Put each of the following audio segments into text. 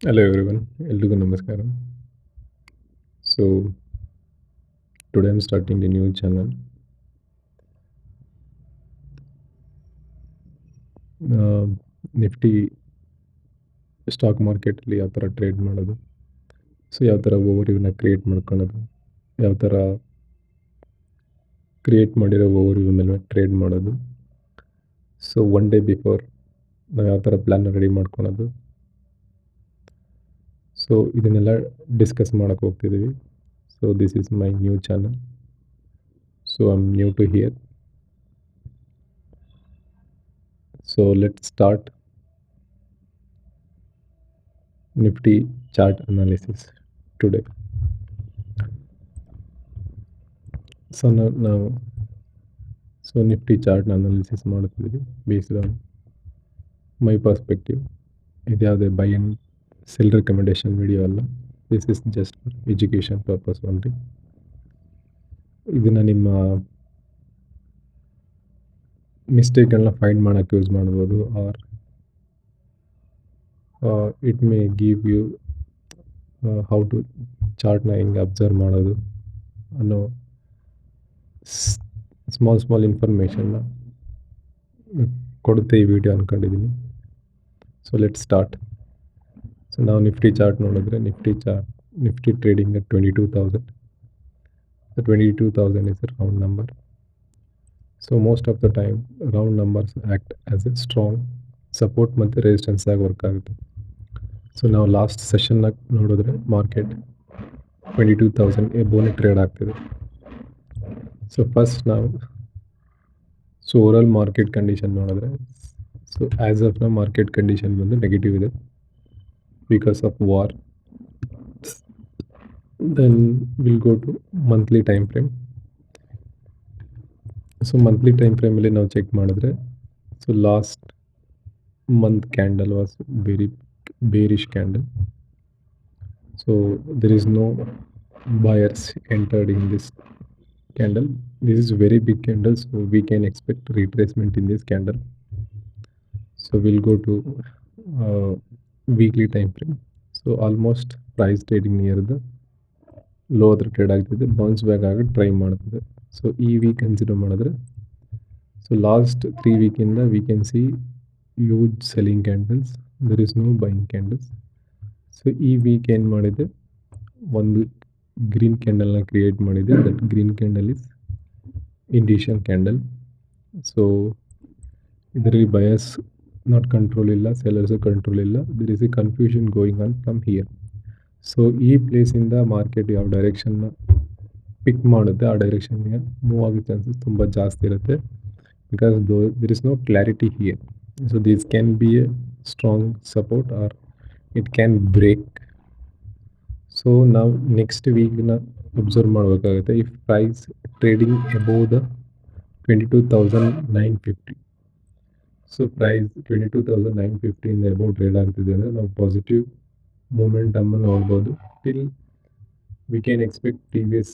Hello everyone, ಎಲ್ರಿಗೂ ನಮಸ್ಕಾರ. So today I'm starting a new channel. Nifty stock ಮಾರ್ಕೆಟಲ್ಲಿ ಯಾವ ಥರ ಟ್ರೇಡ್ ಮಾಡೋದು, ಸೊ ಯಾವ ಥರ ಓವರ್ವ್ಯೂನ ಕ್ರಿಯೇಟ್ ಮಾಡ್ಕೊಳ್ಳೋದು, ಯಾವ ಥರ ಕ್ರಿಯೇಟ್ ಮಾಡಿರೋ ಓವರ್ವ್ಯೂ ಮೇಲೆ ಟ್ರೇಡ್ ಮಾಡೋದು, ಸೊ ಒನ್ ಡೇ ಬಿಫೋರ್ ನಾವು ಯಾವ ಥರ ಪ್ಲ್ಯಾನ್ ರೆಡಿ ಮಾಡ್ಕೊಳೋದು, ಸೊ ಇದನ್ನೆಲ್ಲ ಡಿಸ್ಕಸ್ ಮಾಡೋಕ್ಕೆ ಹೋಗ್ತಿದ್ದೀವಿ. So this is my new channel. So I am new to here. So let's start Nifty chart analysis today. So now Nifty chart analysis ಮಾಡ್ತಿದ್ದೀವಿ based on my perspective. ಇದು ಯಾವುದೇ buy and sell recommendation video ಅಲ್ಲ. This is just for education purpose only. ಇದನ್ನು ನಿಮ್ಮ ಮಿಸ್ಟೇಕ್ಗಳನ್ನ find ಮಾಡೋಕ್ಕೆ use ಮಾಡ್ಬೋದು, or it may give you how to ಚಾರ್ಟ್ನ ಹೆಂಗೆ ಅಬ್ಸರ್ವ್ ಮಾಡೋದು ಅನ್ನೋ ಸ್ಮಾಲ್ ಇನ್ಫಾರ್ಮೇಷನ್ನ ಕೊಡುತ್ತೆ ಈ ವಿಡಿಯೋ ಅಂದ್ಕೊಂಡಿದ್ದೀನಿ. So let start. ಸೊ ನಾವು ನಿಫ್ಟಿ ಚಾರ್ಟ್ ನೋಡಿದ್ರೆ Nifty trading at 22,000. The 22,000 is a round number. So most of the time round numbers act as a strong support ಮತ್ತು ರೆಸಿಸ್ಟೆನ್ಸ್ ಆಗಿ ವರ್ಕ್ ಆಗುತ್ತೆ. ಸೊ ನಾವು last ಸೆಷನ್ನಾಗ ನೋಡಿದ್ರೆ market 22,000 above trade ಆಗ್ತಿದೆ. So first ನಾವು overall market condition ನೋಡಿದ್ರೆ, so as of ನಾವು ಮಾರ್ಕೆಟ್ ಕಂಡೀಷನ್ ಬಂದು ನೆಗೆಟಿವ್ ಇದೆ because of war. Then will go to monthly time frame. So monthly time ಫ್ರೇಮಲ್ಲಿ ನಾವು ಚೆಕ್ ಮಾಡಿದ್ರೆ, so last month candle was very bearish candle. So there is no buyers entered in this candle. This is very big candle, so we can expect retracement in this candle. So we'll go to weekly time frame. So almost price trading near the low ಹತ್ರ trade ಆಗ್ತಿದೆ, bounce back ಆಗಿ try ಮಾಡ್ತಿದೆ. So ಈ week consider ಮಾಡಿದ್ರೆ, so last 3 ವೀಕಿಂದ we can see huge selling candles, there is no buying candles. So ಈ week ಏನು ಮಾಡಿದೆ, ಒಂದು ಗ್ರೀನ್ ಕ್ಯಾಂಡಲ್ನ ಕ್ರಿಯೇಟ್ ಮಾಡಿದೆ. That green candle is indecision candle. So ಇದರಲ್ಲಿ ಬಯಸ್ ನಾಟ್ ಕಂಟ್ರೋಲ್ ಇಲ್ಲ, ಸೆಲ್ಲರ್ಸು ಕಂಟ್ರೋಲ್ ಇಲ್ಲ. There is a confusion going on from here. So ಈ ಪ್ಲೇಸಿಂದ ಮಾರ್ಕೆಟ್ ಯಾವ ಡೈರೆಕ್ಷನ್ನ ಪಿಕ್ ಮಾಡುತ್ತೆ ಆ ಡೈರೆಕ್ಷನ್ಗೆ ಮೂವ್ ಆಗೋ ಚಾನ್ಸಸ್ ತುಂಬ ಜಾಸ್ತಿ ಇರುತ್ತೆ, because there is no clarity here. So this can be a strong support or it can break. So ನಾವು ನೆಕ್ಸ್ಟ್ ವೀಕ್ನ ಅಬ್ಸರ್ವ್ ಮಾಡಬೇಕಾಗುತ್ತೆ. If price trading above the 22,950, so price 22,950 above trade ಆಗ್ತಿದೆ ಅಂದರೆ ನಾವು ಪಾಸಿಟಿವ್ ಮೂಮೆಂಟಮನ್ನು ನೋಡ್ಬೋದು. Till we can expect previous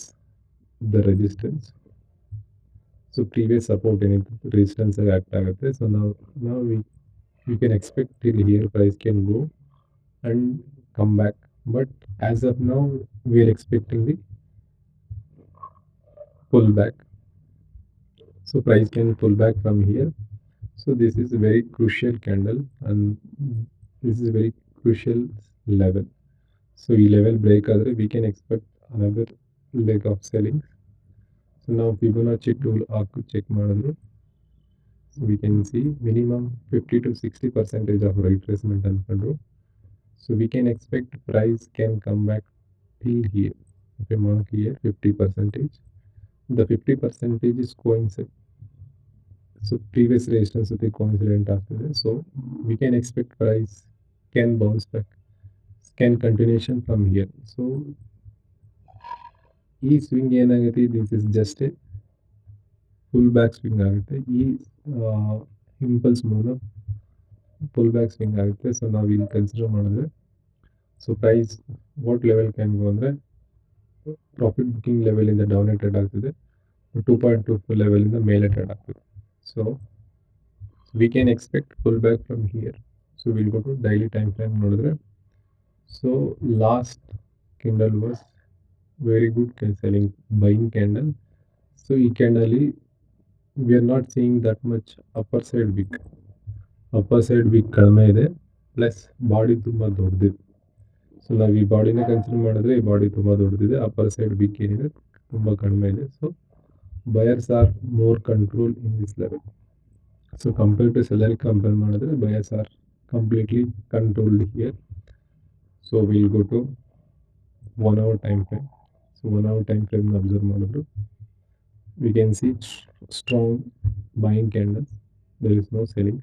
the resistance. So previous support ಏನಿತ್ತು resistance ಆಗಿ ಆ್ಯಕ್ಟ್ ಆಗುತ್ತೆ. ಸೊ ನಾವು we can expect till here price can go and come back. But as of now, we are expecting the pullback. So price can pull back from here. So this is a very crucial candle and this is a very crucial level. So ಈ level break ಆದರೆ we can expect another leg of selling. So now Fibonacci tool hockey check ಮಾಡಿದ್ರೆ, so we can see minimum 50 to 60% of retracement ಅಂದ್ಕೊಂಡ್ರು. So we can expect price can come back till here. If I mark here 50%, the 50% is coincident. So previous resistance with the coincident after this. So we can expect price can bounce back, can continuation from here. So ಈ swing ಏನಾಗುತ್ತೆ, this is just a pull back swing ಆಗುತ್ತೆ. ಈ impulse move pull back swing ಆಗುತ್ತೆ. So ನಾವು ಇಲ್ಲಿ consider ಮಾಡಿದ್ರೆ, so price what level can go ಅಂದರೆ profit booking ಲೆವೆಲಿಂದ ಡೌನ್ ಟ್ರೇಡ್ ಆಗ್ತಿದೆ, 2.24 ಲೆವೆಲಿಂದ ಮೇಲೆ ಟ್ರೇಡ್ ಆಗ್ತಿದೆ. So we can expect pull back from here. So will go to daily time frame ನೋಡಿದ್ರೆ, So last candle was very good selling buying candle. So ಈ candle we are not seeing that much upper side weak ಕಡಿಮೆ ಇದೆ, plus body ತುಂಬ ದೊಡ್ಡದಿದೆ. So ನಾವು ಈ ಬಾಡಿನ consider ಮಾಡಿದ್ರೆ ಈ ಬಾಡಿ ತುಂಬ ದೊಡ್ಡದಿದೆ, ಅಪ್ಪರ್ ಸೈಡ್ ವೀಕ್ ಏನಿದೆ ತುಂಬ ಕಡಿಮೆ ಇದೆ. So buyers are more control in this level. So compare to ಸೆಲ್ಲರಿಗೆ ಕಂಪೇರ್ ಮಾಡಿದ್ರೆ buyers are completely controlled here. So will go to 1 hour time frame. ಸೊ 1 hour time frame ಅಬ್ಸರ್ವ್ ಮಾಡಿದ್ರು we can see strong buying candles, there is no selling.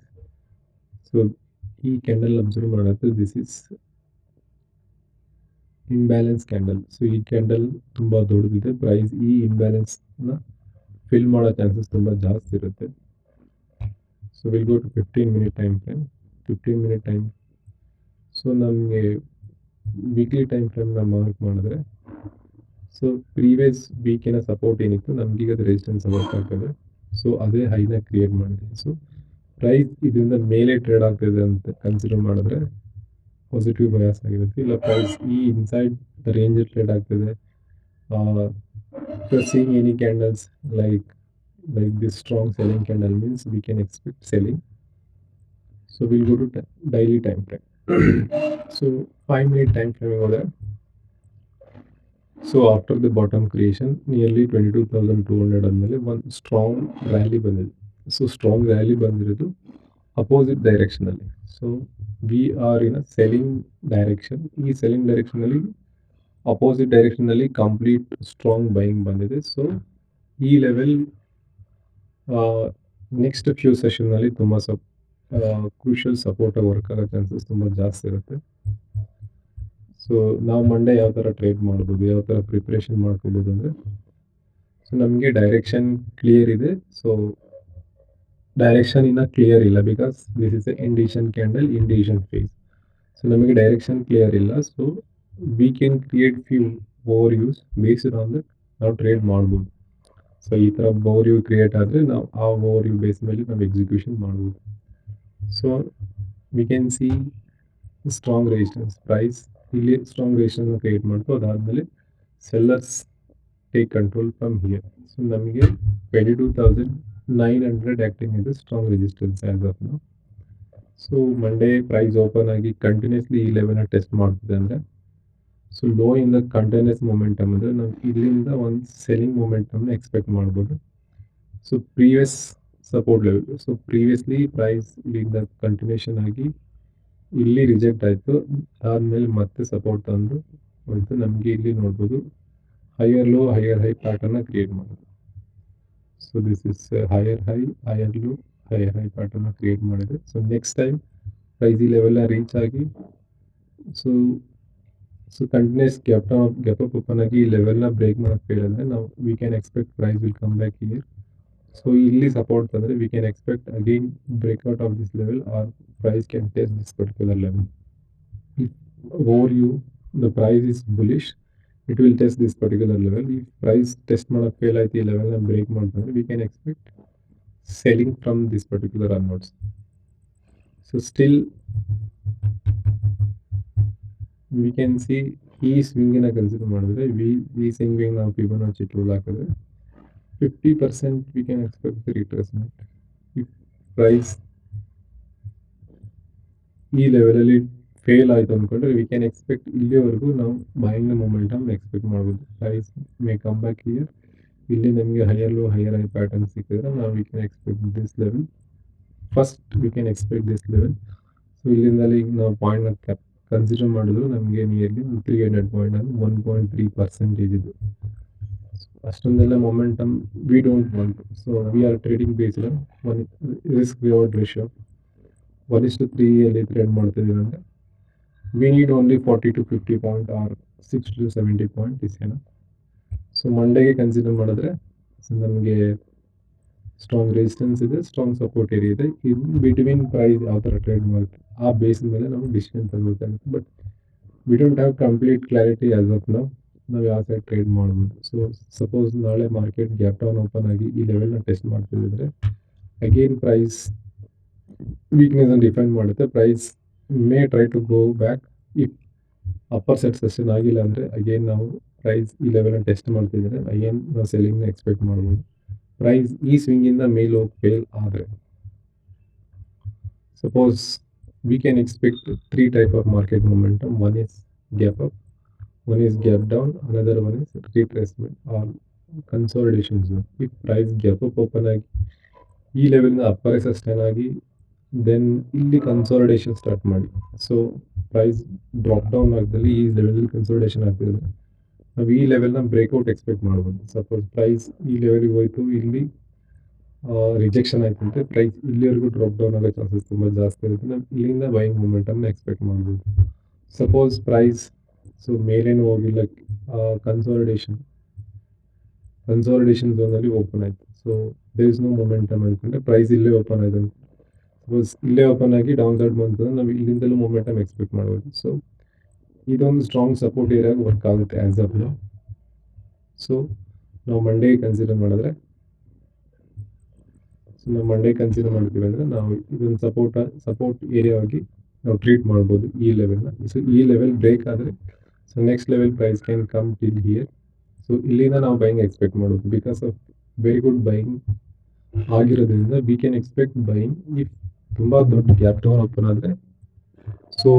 So ಈ candle observe ಮಾಡಿದ್ರೆ this is imbalance candle. So ಈ candle ತುಂಬ ದೊಡ್ಡದಿದೆ, price ಈ ಇಂಬ್ಯಾಲೆನ್ಸ್ನ fill ಮಾಡೋ chances ತುಂಬ ಜಾಸ್ತಿ ಇರುತ್ತೆ. So will go to 15 minute time frame. 15 minute time. So ನಮಗೆ ವೀಕ್ಲಿ ಟೈಮ್ ಫ್ರೇಮ್ನ ಮಾರ್ಕ್ ಮಾಡಿದ್ರೆ, ಸೊ ಪ್ರೀವಿಯಸ್ ವೀಕಿನ ಸಪೋರ್ಟ್ ಏನಿತ್ತು ನಮಗೀಗ ಅದು ರೆಸಿಸ್ಟೆನ್ಸ್ ವರ್ಕ್ ಆಗ್ತದೆ. ಸೊ ಅದೇ ಹೈನ ಕ್ರಿಯೇಟ್ ಮಾಡಿದೆ. ಸೊ ಪ್ರೈಸ್ ಇದರಿಂದ ಮೇಲೆ ಟ್ರೇಡ್ ಆಗ್ತಿದೆ ಅಂತ ಕನ್ಸಿಡರ್ ಮಾಡಿದ್ರೆ ಪಾಸಿಟಿವ್ ಬಯಾಸ್ ಆಗಿರುತ್ತೆ. ಇಲ್ಲ ಪ್ರೈಸ್ ಈ ಇನ್ಸೈಡ್ ದ ರೇಂಜ್ ಟ್ರೇಡ್ ಆಗ್ತಿದೆ, seeing any candles like this strong selling candle means we can expect selling. So we'll go to daily time frame. So 5 minute time frame over there. So after the bottom creation nearly 22,200 ಆದಮೇಲೆ ಒಂದು strong rally ಬಂದಿದೆ. So strong rally ಬಂದಿರೋದು opposite ಡೈರೆಕ್ಷನಲ್ಲಿ. So we are in a selling direction. ಈ selling ಡೈರೆಕ್ಷನಲ್ಲಿ opposite ಡೈರೆಕ್ಷನಲ್ಲಿ complete strong buying ಬಂದಿದೆ. So ಈ ಲೆವೆಲ್ ನೆಕ್ಸ್ಟ್ ಫ್ಯೂ ಸೆಷನ್ನಲ್ಲಿ ತುಂಬ ಕ್ರೂಷಿಯಲ್ ಸಪೋರ್ಟ್ ವರ್ಕ್ ಆಗೋ ಚಾನ್ಸಸ್ ತುಂಬ ಜಾಸ್ತಿ ಇರುತ್ತೆ. ಸೊ ನಾವು ಮಂಡೇ ಯಾವ ಥರ ಟ್ರೇಡ್ ಮಾಡ್ಬೋದು, ಯಾವ ಥರ ಪ್ರಿಪ್ರೇಷನ್ ಮಾಡ್ಕೋಬೋದು ಅಂದರೆ, ಸೊ ನಮಗೆ ಡೈರೆಕ್ಷನ್ ಕ್ಲಿಯರ್ ಇದೆ. ಸೊ ಡೈರೆಕ್ಷನ್ ಇನ್ನೂ ಕ್ಲಿಯರ್ ಇಲ್ಲ, because this is a indecision candle, indecision phase. So ನಮಗೆ ಡೈರೆಕ್ಷನ್ ಕ್ಲಿಯರ್ ಇಲ್ಲ. So we can create few overviews based on that ನಾವು ಟ್ರೇಡ್ ಮಾಡ್ಬೋದು. ಸೊ ಈ ಥರ ಓವರ್ ಯೂ ಕ್ರಿಯೇಟ್ ಆದರೆ ನಾವು ಆ ಓವರ್ ಯೂ ಬೇಸ್ ಮೇಲೆ ನಾವು ಎಕ್ಸಿಕ್ಯೂಷನ್ ಮಾಡ್ಬೋದು. So we can see strong resistance. Price ಇಲ್ಲಿ ಸ್ಟ್ರಾಂಗ್ ರೆಸಿಸ್ಟೆನ್ಸ್ನ ಕ್ರಿಯೇಟ್ ಮಾಡ್ತು, ಅದಾದಮೇಲೆ sellers take control from here. So ನಮಗೆ 22,900 ಆ್ಯಕ್ಟಿಂಗ್ ಇದೆ ಸ್ಟ್ರಾಂಗ್ ರೆಸಿಸ್ಟೆನ್ಸ್ ಆ್ಯಸ್ ಆಫ್ ನಾವು. ಸೊ ಮಂಡೇ ಪ್ರೈಸ್ ಓಪನ್ ಆಗಿ ಕಂಟಿನ್ಯೂಸ್ಲಿ ಈ ಲೆವೆಲ್ನ ಟೆಸ್ಟ್ ಮಾಡ್ತಿದೆ ಅಂದರೆ, ಸೊ ಲೋ ಇಂದ ಕಂಟಿನ್ಯೂಸ್ ಮೊಮೆಂಟಮ್ ಅಂದರೆ ನಾವು ಇಲ್ಲಿಂದ ಒಂದು ಸೆಲ್ಲಿಂಗ್ ಮೊಮೆಂಟಮ್ನ ಎಕ್ಸ್ಪೆಕ್ಟ್ ಮಾಡ್ಬೋದು. So previous support level. So previously price ಇಲ್ಲಿಂದ ಕಂಟಿನ್ಯೂಷನ್ ಆಗಿ ಇಲ್ಲಿ ರಿಜೆಕ್ಟ್ ಆಯಿತು, ಆದಮೇಲೆ ಮತ್ತೆ ಸಪೋರ್ಟ್ ತಂದು ಹೋಯಿತು. ನಮಗೆ ಇಲ್ಲಿ ನೋಡ್ಬೋದು ಹೈಯರ್ ಲೋ ಹೈಯರ್ ಹೈ ಪ್ಯಾಟರ್ನ ಕ್ರಿಯೇಟ್ ಮಾಡೋದು. So this is higher high higher low higher high ಪ್ಯಾಟರ್ನ ಕ್ರಿಯೇಟ್ ಮಾಡಿದೆ. ಸೊ ನೆಕ್ಸ್ಟ್ ಟೈಮ್ ಪ್ರೈಸ್ ಈ ಲೆವೆಲ್ನ ರೀಚ್ ಆಗಿ so continues gap up open ಆಗಿ ಈ ಲೆವೆಲ್ನ ಬ್ರೇಕ್ ಮಾಡೋಕ್ಕೆ ಹೇಳಿದ್ರೆ ನಾವು we can expect price will come back here. So ಇಲ್ಲಿ ಸಪೋರ್ಟ್ ತಂದರೆ we can expect again breakout of this level or price can test this particular level. If over you the price is bullish, it will test this particular level. If price test ಮಾಡಕ್ಕೆ fail ಆಯ್ತು, ಈ ಲೆವೆಲ್ನ break ಮಾಡ್ತಂದ್ರೆ we can expect selling from this particular onwards. So still we can see ಈ ಸ್ವಿಂಗಿನ consider ಮಾಡಿದ್ರೆ ಈ swinging ನಾವು ಫಿಬೊನಾಚಿ tool ಹಾಕಿದ್ರೆ 50% we can expect the retracement. If price ಈ ಲೆವೆಲಲ್ಲಿ ಫೇಲ್ ಆಯಿತು ಅಂದ್ಕೊಂಡ್ರೆ ವಿ ಕ್ಯಾನ್ ಎಕ್ಸ್ಪೆಕ್ಟ್ ಇಲ್ಲಿವರೆಗೂ ನಾವು ಬೈಯಿಂಗ್ ಮೊಮೆಂಟಮ್ ಎಕ್ಸ್ಪೆಕ್ಟ್ ಮಾಡ್ಬೋದು. Price may come back here. ಇಲ್ಲಿ ನಮಗೆ higher low higher high pattern ಸಿಕ್ಕಿದ್ರೆ ನಾವು we can expect this level. First we can expect this level. So ಇಲ್ಲಿಂದಲ್ಲಿ ನಾವು ಪಾಯಿಂಟ್ನ ಕನ್ಸಿಡರ್ ಮಾಡಿದ್ರು ನಮಗೆ ನಿಯರ್ಲಿ 300 ಪಾಯಿಂಟ್ ಅಂದರೆ 1.3% ಇದು. ಅಷ್ಟೊಂದೆಲ್ಲ momentum we don't want. So we are trading based on one risk reward ratio 1:3 trade ಮಾಡ್ತಿದ್ದೀವಿ ಅಂದರೆ we need only 40 to 50 point or 60 to 70 point is enough. So ಮಂಡೇಗೆ ಕನ್ಸಿಡರ್ ಮಾಡಿದ್ರೆ ನಮಗೆ ಸ್ಟ್ರಾಂಗ್ ರೆಸಿಸ್ಟೆನ್ಸ್ ಇದೆ, strong support area ಇದೆ. In between price ಯಾವ ಥರ trade ಮಾಡುತ್ತೆ ಆ ಬೇಸ್ ಮೇಲೆ ನಾವು ಡಿಸಿಷನ್ ತಗೋಬೇಕಾಗುತ್ತೆ. But we don't have complete clarity as of ನಾವು ಯಾವ ಸೈಡ್ ಟ್ರೇಡ್ ಮಾಡ್ಬೋದು. ಸೊ ಸಪೋಸ್ ನಾಳೆ ಮಾರ್ಕೆಟ್ ಗ್ಯಾಪ್ ಡೌನ್ ಓಪನ್ ಆಗಿ ಈ ಲೆವೆಲ್ನ ಟೆಸ್ಟ್ ಮಾಡ್ತಿದ್ರೆ ಅಗೇನ್ ಪ್ರೈಸ್ ವೀಕ್ನೆಸ್ ಡಿಫೈನ್ ಮಾಡುತ್ತೆ. Price may try to go back if upper set session ಆಗಿಲ್ಲ ಅಂದರೆ ಅಗೇನ್ ನಾವು ಪ್ರೈಸ್ ಈ ಲೆವೆಲ್ನ ಟೆಸ್ಟ್ ಮಾಡ್ತಿದ್ರೆ ಅಗೇನ್ ನಾವು ಸೆಲ್ಲಿಂಗ್ನ ಎಕ್ಸ್ಪೆಕ್ಟ್ ಮಾಡ್ಬೋದು. ಪ್ರೈಸ್ ಈ ಸ್ವಿಂಗಿಂದ ಮೇಲೆ ಹೋಗಿ ಫೇಲ್ ಆದರೆ suppose we can expect three type of market momentum. One is gap up, one is gap down, another one is retracement or consolidation zone. If price gap up open ಆಗಿ ಈ ಲೆವೆಲ್ನ upper sustain ಆಗಿ then ಇಲ್ಲಿ consolidation start ಮಾಡಿ, so price drop down ಆಗದಲ್ಲಿ ಈ ಲೆವೆಲಲ್ಲಿ consolidation ಆಗ್ತಿದೆ, ನಾವು ಈ ಲೆವೆಲ್ನ ಬ್ರೇಕ್ಔಟ್ ಎಕ್ಸ್ಪೆಕ್ಟ್ ಮಾಡ್ಬೋದು. ಸಪೋಸ್ ಪ್ರೈಸ್ ಈ ಲೆವೆಲ್ಗೆ ಹೋಯ್ತು, ಇಲ್ಲಿ ರಿಜೆಕ್ಷನ್ ಆಯ್ತು ಅಂದರೆ ಪ್ರೈಸ್ ಇಲ್ಲಿವರೆಗೂ ಡ್ರಾಪ್ ಡೌನ್ ಆಗೋ ಚಾನ್ಸಸ್ ತುಂಬ ಜಾಸ್ತಿ ಇರುತ್ತೆ. ನಾವು ಇಲ್ಲಿಂದ ಬೈಯಿಂಗ್ ಮೂಮೆಂಟನ್ನು ಎಕ್ಸ್ಪೆಕ್ಟ್ ಮಾಡ್ಬೋದು. ಸಪೋಸ್ ಪ್ರೈಸ್ ಸೊ ಮೇಲೇನು ಹೋಗಿಲ್ಲ, ಕನ್ಸಾಲಿಡೇಷನ್ ಝೋನಲ್ಲಿ ಓಪನ್ ಆಯಿತು, so there is no momentum ಅಂದ್ಕೊಂಡ್ರೆ ಪ್ರೈಸ್ ಇಲ್ಲೇ ಓಪನ್ ಆಯಿತು ಅಂತ ಸಪೋಸ್ ಇಲ್ಲೇ ಓಪನ್ ಆಗಿ ಡೌನ್ ಸೈಡ್ ಬಂತಂದ್ರೆ ನಾವು ಇಲ್ಲಿಂದಲೂ ಮೊಮೆಂಟಮ್ ಎಕ್ಸ್ಪೆಕ್ಟ್ ಮಾಡ್ಬೋದು. ಸೊ ಇದೊಂದು ಸ್ಟ್ರಾಂಗ್ ಸಪೋರ್ಟ್ ಏರಿಯಾಗಿ ವರ್ಕ್ ಆಗುತ್ತೆ ಆ್ಯಸ್ ಆಫ್ ನೌ. ಸೊ ನಾವು ಮಂಡೇ ಕನ್ಸಿಡರ್ ಮಾಡಿದ್ರೆ ಮಾಡ್ತೀವಿ ಅಂದರೆ ನಾವು ಇದೊಂದು ಸಪೋರ್ಟ್ ಏರಿಯಾವಾಗಿ ನಾವು ಟ್ರೀಟ್ ಮಾಡ್ಬೋದು ಈ ಲೆವೆಲ್ನ. ಸೊ ಈ ಲೆವೆಲ್ ಬ್ರೇಕ್ ಆದರೆ so next level price can come till here. So ಇಲ್ಲಿಂದ ನಾವು ಬೈಯಿಂಗ್ ಎಕ್ಸ್ಪೆಕ್ಟ್ ಮಾಡ್ಬೋದು. Because of very good buying ಆಗಿರೋದ್ರಿಂದ we can expect buying. If ತುಂಬ ದೊಡ್ಡ ಗ್ಯಾಪ್ ಡೌನ್ ಓಪನ್ ಆದರೆ so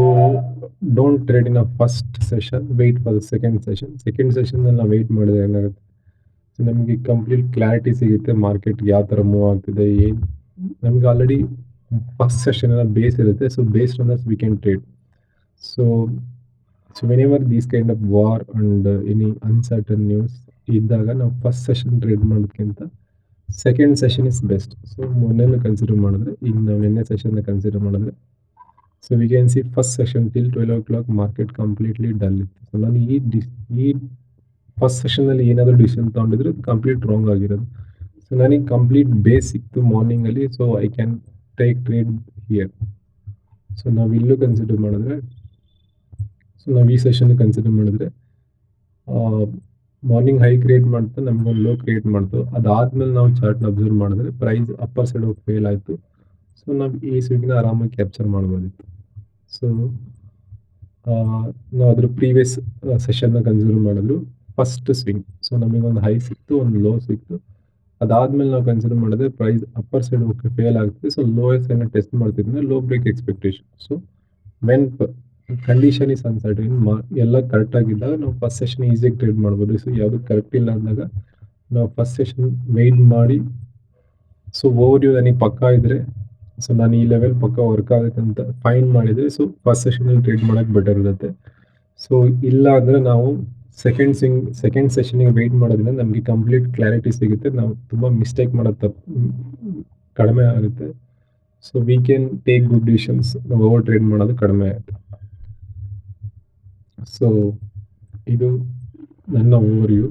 don't trade in a first session, wait for the second ಸೆಷನ್ನಲ್ಲಿ ನಾವು wait ಮಾಡಿದ್ರೆ ಏನಾಗುತ್ತೆ, ಸೊ ನಮಗೆ ಕಂಪ್ಲೀಟ್ ಕ್ಲಾರಿಟಿ ಸಿಗುತ್ತೆ ಮಾರ್ಕೆಟ್ ಯಾವ ಥರ ಮೂವ್ ಆಗ್ತಿದೆ. ಏನು ನಮಗೆ ಆಲ್ರೆಡಿ ಫಸ್ಟ್ ಸೆಷನ್ ಎಲ್ಲ ಬೇಸ್ ಇರುತ್ತೆ. So based on that we can trade. So whenever these kind of war and any uncertain news ಇದ್ದಾಗ ನಾವು ಫಸ್ಟ್ ಸೆಷನ್ ಟ್ರೇಡ್ ಮಾಡೋದಕ್ಕಿಂತ second session is best. So ಮೊನ್ನೆನೂ ಕನ್ಸಿಡರ್ ಮಾಡಿದ್ರೆ, ಈಗ ನಾವು ನಿನ್ನೆ ಸೆಷನ್ನ ಕನ್ಸಿಡರ್ ಮಾಡಿದ್ರೆ, so we can see first session till 12 o'clock market completely dull ಇತ್ತು. ಸೊ ನಾನು ಈ ಫಸ್ಟ್ ಸೆಷನಲ್ಲಿ ಏನಾದರೂ ಡಿಸಿಷನ್ ತೊಗೊಂಡಿದ್ರೆ ಕಂಪ್ಲೀಟ್ ರಾಂಗ್ ಆಗಿರೋದು. ಸೊ ನನಗೆ ಕಂಪ್ಲೀಟ್ ಬೇಸ್ ಸಿಕ್ತು ಮಾರ್ನಿಂಗಲ್ಲಿ, so I can take trade here. So ನಾವು ಇಲ್ಲೂ ಕನ್ಸಿಡರ್ ಮಾಡಿದ್ರೆ, ಸೊ ನಾವು ಈ ಸೆಷನ್ ಕನ್ಸಿಡರ್ ಮಾಡಿದ್ರೆ ಮಾರ್ನಿಂಗ್ ಹೈ ಕ್ರಿಯೇಟ್ ಮಾಡ್ತಾ ನಮಗೊಂದು ಲೋ ಕ್ರಿಯೇಟ್ ಮಾಡ್ತು. ಅದಾದ್ಮೇಲೆ ನಾವು ಚಾರ್ಟ್ನ ಅಬ್ಸರ್ವ್ ಮಾಡಿದ್ರೆ ಪ್ರೈಸ್ ಅಪ್ಪರ್ ಸೈಡ್ ಹೋಗಿ ಫೇಲ್ ಆಯಿತು. ಸೊ ನಾವು ಈ ಸ್ವಿಂಗ್ನ ಆರಾಮಾಗಿ ಕ್ಯಾಪ್ಚರ್ ಮಾಡ್ಬೋದಿತ್ತು. ಸೊ ನಾವು ಅದ್ರ ಪ್ರೀವಿಯಸ್ ಸೆಷನ್ನ ಕನ್ಸಿಡರ್ ಮಾಡಿದ್ರು ಫಸ್ಟ್ ಸ್ವಿಂಗ್. ಸೊ ನಮಗೊಂದು ಹೈ ಸಿಕ್ತು, ಒಂದು ಲೋ ಸಿಕ್ತು. ಅದಾದ್ಮೇಲೆ ನಾವು ಕನ್ಸಿಡರ್ ಮಾಡಿದ್ರೆ ಪ್ರೈಸ್ ಅಪ್ಪರ್ ಸೈಡ್ ಹೋಗಿ ಫೇಲ್ ಆಗ್ತದೆ. ಸೊ ಲೋಯೆಸ್ಟ್ ಏನೋ ಟೆಸ್ಟ್ ಮಾಡ್ತಿದ್ರೆ low break expectation. So when condition is uncertain, ಎಲ್ಲ ಕರೆಕ್ಟ್ ಆಗಿದ್ದಾಗ ನಾವು ಫಸ್ಟ್ ಸೆಷನ್ ಈಸಿಯಾಗಿ ಟ್ರೇಡ್ ಮಾಡ್ಬೋದು. ಸೊ ಯಾವುದು ಕರೆಕ್ಟ್ ಇಲ್ಲ ಅಂದಾಗ ನಾವು ಫಸ್ಟ್ ಸೆಷನ್ ವೆಯ್ಟ್ ಮಾಡಿ, ಸೊ ಓವರ್ ಡ್ಯೂ ನನಗೆ ಪಕ್ಕ ಇದ್ದರೆ, ಸೊ ನಾನು ಈ ಲೆವೆಲ್ ಪಕ್ಕ ವರ್ಕ್ ಆಗುತ್ತೆ ಅಂತ ಫೈಂಡ್ ಮಾಡಿದರೆ, ಸೊ ಫಸ್ಟ್ ಸೆಷನಲ್ಲಿ ಟ್ರೇಡ್ ಮಾಡೋಕ್ಕೆ ಬೆಟರ್ ಇರುತ್ತೆ. ಸೊ ಇಲ್ಲ ಅಂದರೆ ನಾವು ಸೆಕೆಂಡ್ ಸೆಷನಿಗೆ ವೆಯ್ಟ್ ಮಾಡೋದ್ರಿಂದ ನಮಗೆ ಕಂಪ್ಲೀಟ್ ಕ್ಲಾರಿಟಿ ಸಿಗುತ್ತೆ. ನಾವು ತುಂಬ ಮಿಸ್ಟೇಕ್ ಮಾಡೋದು ಕಡಿಮೆ ಆಗುತ್ತೆ. So we can take good decisions, ನಾವು ಓವರ್ ಟ್ರೇಡ್ ಮಾಡೋದು ಕಡಿಮೆ ಆಗುತ್ತೆ. ಸೊ ಇದು ನನ್ನ overview.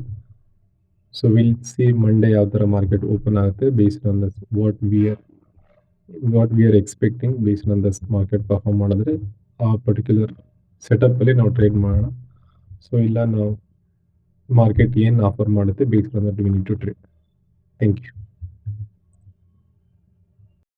So will see Monday ಯಾವ ಥರ ಮಾರ್ಕೆಟ್ ಓಪನ್ ಆಗುತ್ತೆ based on this what we are expecting. Based on this market perform ಮಾಡಿದ್ರೆ ಆ ಪರ್ಟಿಕ್ಯುಲರ್ ಸೆಟಪ್ಪಲ್ಲಿ ನಾವು ಟ್ರೇಡ್ ಮಾಡೋಣ. ಸೊ ಇಲ್ಲ ನಾವು ಮಾರ್ಕೆಟ್ ಏನು ಆಫರ್ ಮಾಡುತ್ತೆ based on that we need to trade. Thank you.